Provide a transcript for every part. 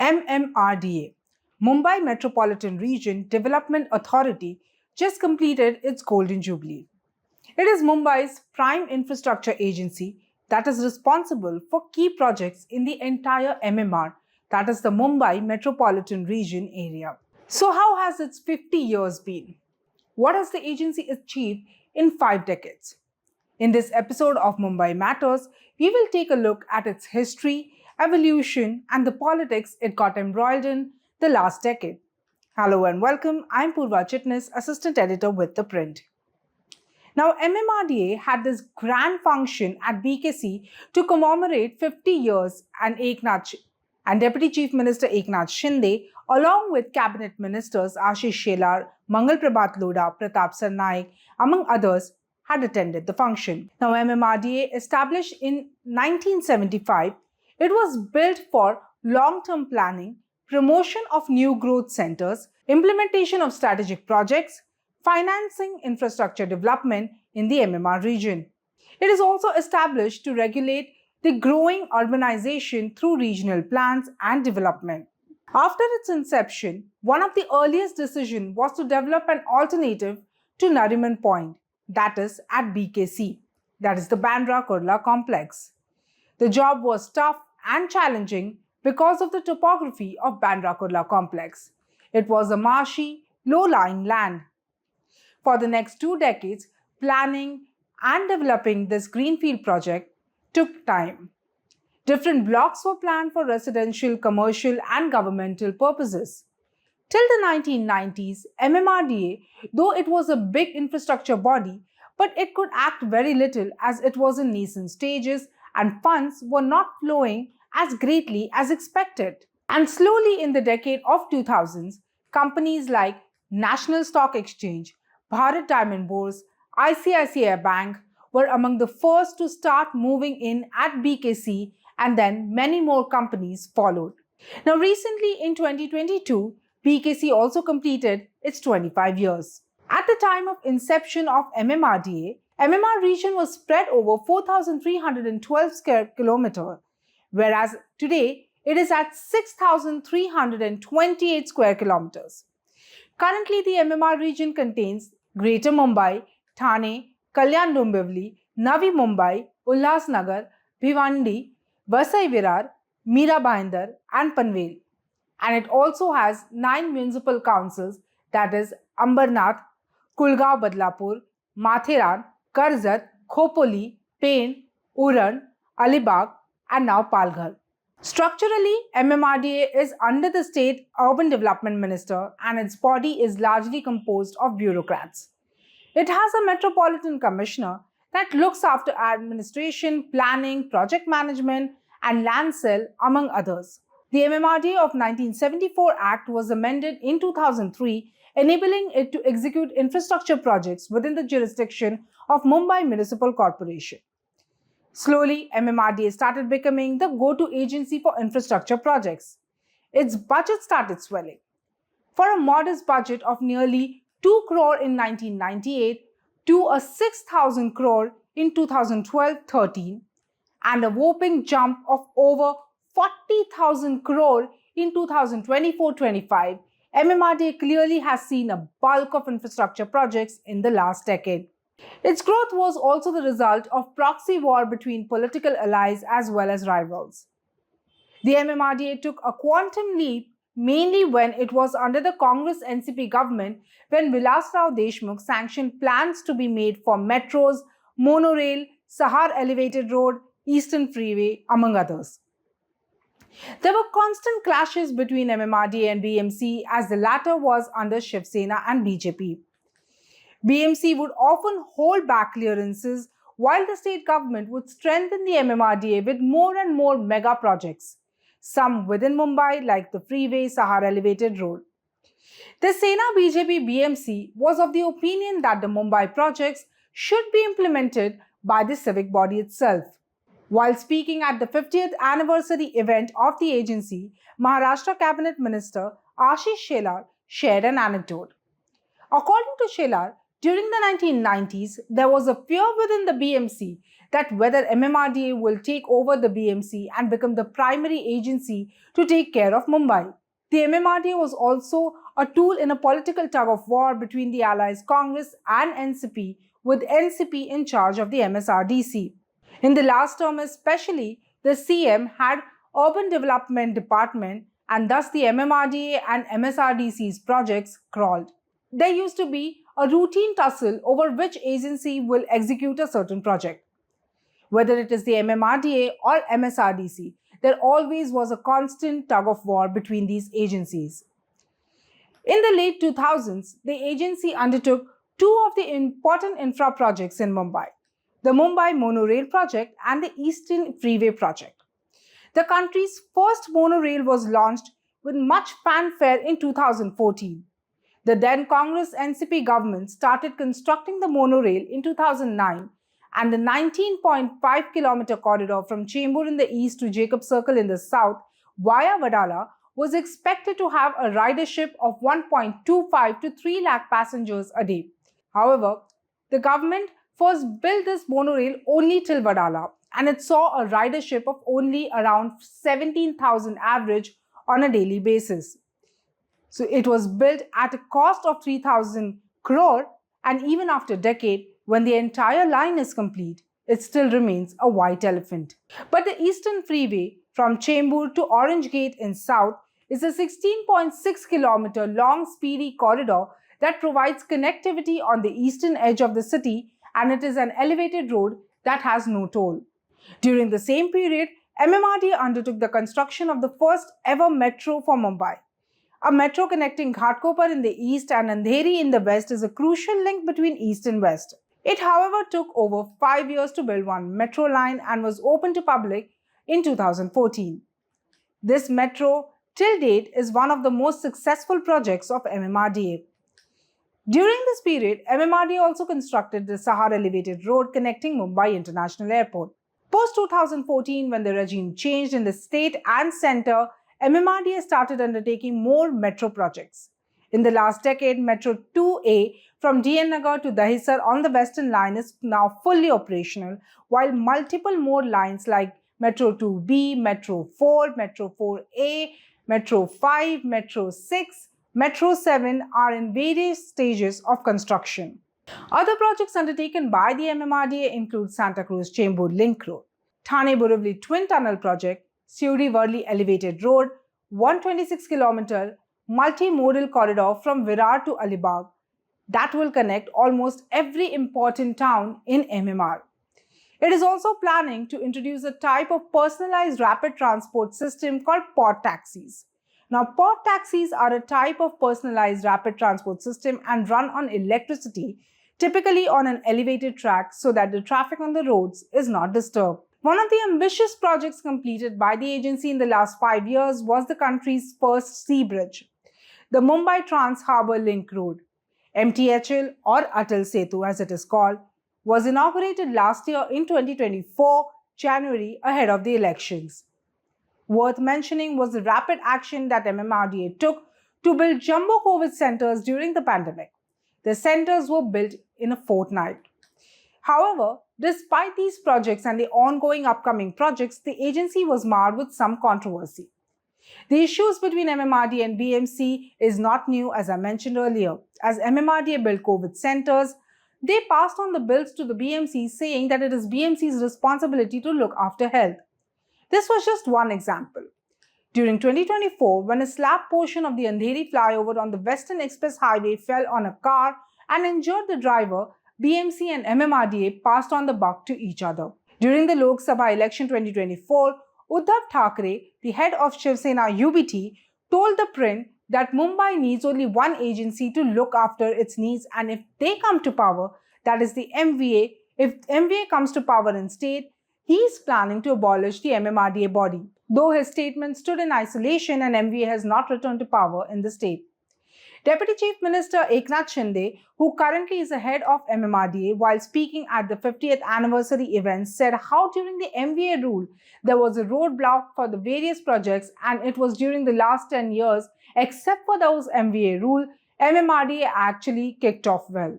MMRDA, Mumbai Metropolitan Region Development Authority, just completed its Golden Jubilee. It is Mumbai's prime infrastructure agency that is responsible for key projects in the entire MMR, that is the Mumbai Metropolitan Region area. So, how has its 50 years been? What has the agency achieved in 5 decades? In this episode of Mumbai Matters, we will take a look at its history, evolution, and the politics it got embroiled in the last decade. Hello and welcome. I'm Purva Chitnis, Assistant Editor with ThePrint. Now, MMRDA had this grand function at BKC to commemorate 50 years, and Deputy Chief Minister Eknath Shinde, along with Cabinet Ministers Ashish Shelar, Mangal Prabhat Lodha, Pratap Sarnaik, among others, had attended the function. Now, MMRDA, established in 1975, it was built for long-term planning, promotion of new growth centers, implementation of strategic projects, financing infrastructure development in the MMR region. It is also established to regulate the growing urbanization through regional plans and development. After its inception, one of the earliest decisions was to develop an alternative to Nariman Point, that is at BKC, that is the Bandra Kurla complex. The job was tough and challenging because of the topography of Bandra Kurla complex. It was a marshy, low-lying land. For the next 2 decades, planning and developing this greenfield project took time. Different blocks were planned for residential, commercial, and governmental purposes. Till the 1990s, MMRDA, though it was a big infrastructure body, but it could act very little as it was in nascent stages and funds were not flowing as greatly as expected. And slowly in the decade of 2000s, companies like National Stock Exchange, Bharat Diamond Bourse, ICICI Bank were among the first to start moving in at BKC, and then many more companies followed. Now recently in 2022, BKC also completed its 25 years. At the time of inception of MMRDA, MMR region was spread over 4,312 square kilometers, whereas today it is at 6,328 square kilometers. Currently, the MMR region contains Greater Mumbai, Thane, Kalyan Dombivli, Navi Mumbai, Ulhasnagar, Bhiwandi, Vasai Virar, Mira Bhayandar, and Panvel. And it also has 9 municipal councils, that is Ambarnath, Kulgaon Badlapur, Matheran, Karzat, Khopoli, Pen, Uran, Alibag, and now Palghar. Structurally, MMRDA is under the State Urban Development Minister and its body is largely composed of bureaucrats. It has a Metropolitan Commissioner that looks after administration, planning, project management, and land sale, among others. The MMRDA of 1974 Act was amended in 2003, enabling it to execute infrastructure projects within the jurisdiction of Mumbai Municipal Corporation. Slowly, MMRDA started becoming the go-to agency for infrastructure projects. Its budget started swelling. For a modest budget of nearly 2 crore in 1998 to a 6,000 crore in 2012-13 and a whopping jump of over 40,000 crore in 2024-25, MMRDA clearly has seen a bulk of infrastructure projects in the last decade. Its growth was also the result of proxy war between political allies as well as rivals. The MMRDA took a quantum leap mainly when it was under the Congress NCP government when Vilas Rao Deshmukh sanctioned plans to be made for metros, monorail, Sahar Elevated Road, Eastern Freeway, among others. There were constant clashes between MMRDA and BMC as the latter was under Shiv Sena and BJP. BMC would often hold back clearances while the state government would strengthen the MMRDA with more and more mega projects, some within Mumbai like the freeway Sahar Elevated Road. The Sena BJP BMC was of the opinion that the Mumbai projects should be implemented by the civic body itself. While speaking at the 50th anniversary event of the agency, Maharashtra Cabinet Minister Ashish Shelar shared an anecdote. According to Shelar, during the 1990s, there was a fear within the BMC that whether MMRDA will take over the BMC and become the primary agency to take care of Mumbai. The MMRDA was also a tool in a political tug of war between the Allies Congress and NCP, with NCP in charge of the MSRDC. In the last term especially, the CM had Urban Development Department, and thus the MMRDA and MSRDC's projects crawled. There used to be a routine tussle over which agency will execute a certain project. Whether it is the MMRDA or MSRDC, there always was a constant tug of war between these agencies. In the late 2000s, the agency undertook two of the important infra projects in Mumbai, the Mumbai Monorail project and the Eastern Freeway project. The country's first monorail was launched with much fanfare in 2014. The then Congress NCP government started constructing the monorail in 2009, and the 19.5-kilometer corridor from Chembur in the east to Jacob Circle in the south via Wadala was expected to have a ridership of 1.25 to 3 lakh passengers a day. However, the government first built this monorail only till Wadala, and it saw a ridership of only around 17,000 average on a daily basis. So it was built at a cost of 3,000 crore, and even after a decade, when the entire line is complete, it still remains a white elephant. But the Eastern Freeway from Chembur to Orange Gate in south is a 16.6-kilometer long speedy corridor that provides connectivity on the eastern edge of the city, and it is an elevated road that has no toll. During the same period, MMRDA undertook the construction of the first ever metro for Mumbai. A metro connecting Ghatkopar in the east and Andheri in the west is a crucial link between east and west. It, however, took over 5 years to build one metro line and was open to public in 2014. This metro, till date, is one of the most successful projects of MMRDA. During this period, MMRDA also constructed the Sahar elevated road connecting Mumbai International Airport. Post-2014, when the regime changed in the state and centre, MMRDA started undertaking more metro projects. In the last decade, Metro 2A from DN Nagar to Dahisar on the Western Line is now fully operational, while multiple more lines like Metro 2B, Metro 4, Metro 4A, Metro 5, Metro 6, Metro 7 are in various stages of construction. Other projects undertaken by the MMRDA include Santa Cruz Chembur Link Road, Thane Borivali Twin Tunnel Project, Siuri Worli Elevated Road, 126-kilometer multimodal corridor from Virar to Alibag that will connect almost every important town in MMR. It is also planning to introduce a type of personalized rapid transport system called pod taxis. Now, pod taxis are a type of personalized rapid transport system and run on electricity, typically on an elevated track so that the traffic on the roads is not disturbed. One of the ambitious projects completed by the agency in the last 5 years was the country's first sea bridge, the Mumbai Trans-Harbour Link Road. MTHL, or Atal Setu as it is called, was inaugurated last year in 2024 January ahead of the elections. Worth mentioning was the rapid action that MMRDA took to build jumbo COVID centers during the pandemic. The centers were built in a fortnight. However, despite these projects and the ongoing upcoming projects, the agency was marred with some controversy. The issues between MMRDA and BMC is not new, as I mentioned earlier. As MMRDA built COVID centers, they passed on the bills to the BMC, saying that it is BMC's responsibility to look after health. This was just one example. During 2024, when a slab portion of the Andheri flyover on the Western Express Highway fell on a car and injured the driver, BMC and MMRDA passed on the buck to each other. During the Lok Sabha election 2024, Uddhav Thackeray, the head of Shiv Sena UBT, told ThePrint that Mumbai needs only one agency to look after its needs, and if they come to power, that is the MVA, if MVA comes to power in state, he is planning to abolish the MMRDA body, though his statement stood in isolation and MVA has not returned to power in the state. Deputy Chief Minister Eknath Shinde, who currently is the head of MMRDA, while speaking at the 50th anniversary event, said how during the MVA rule, there was a roadblock for the various projects, and it was during the last 10 years, except for those MVA rule, MMRDA actually kicked off well.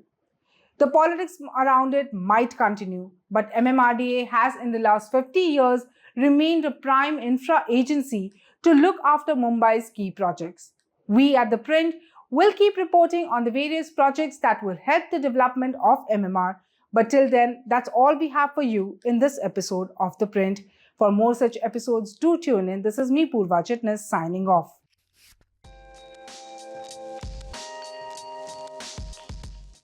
The politics around it might continue, but MMRDA has in the last 50 years remained a prime infra agency to look after Mumbai's key projects. We at The Print will keep reporting on the various projects that will help the development of MMR. But till then, that's all we have for you in this episode of The Print. For more such episodes, do tune in. This is me, Purva Chitnis, signing off.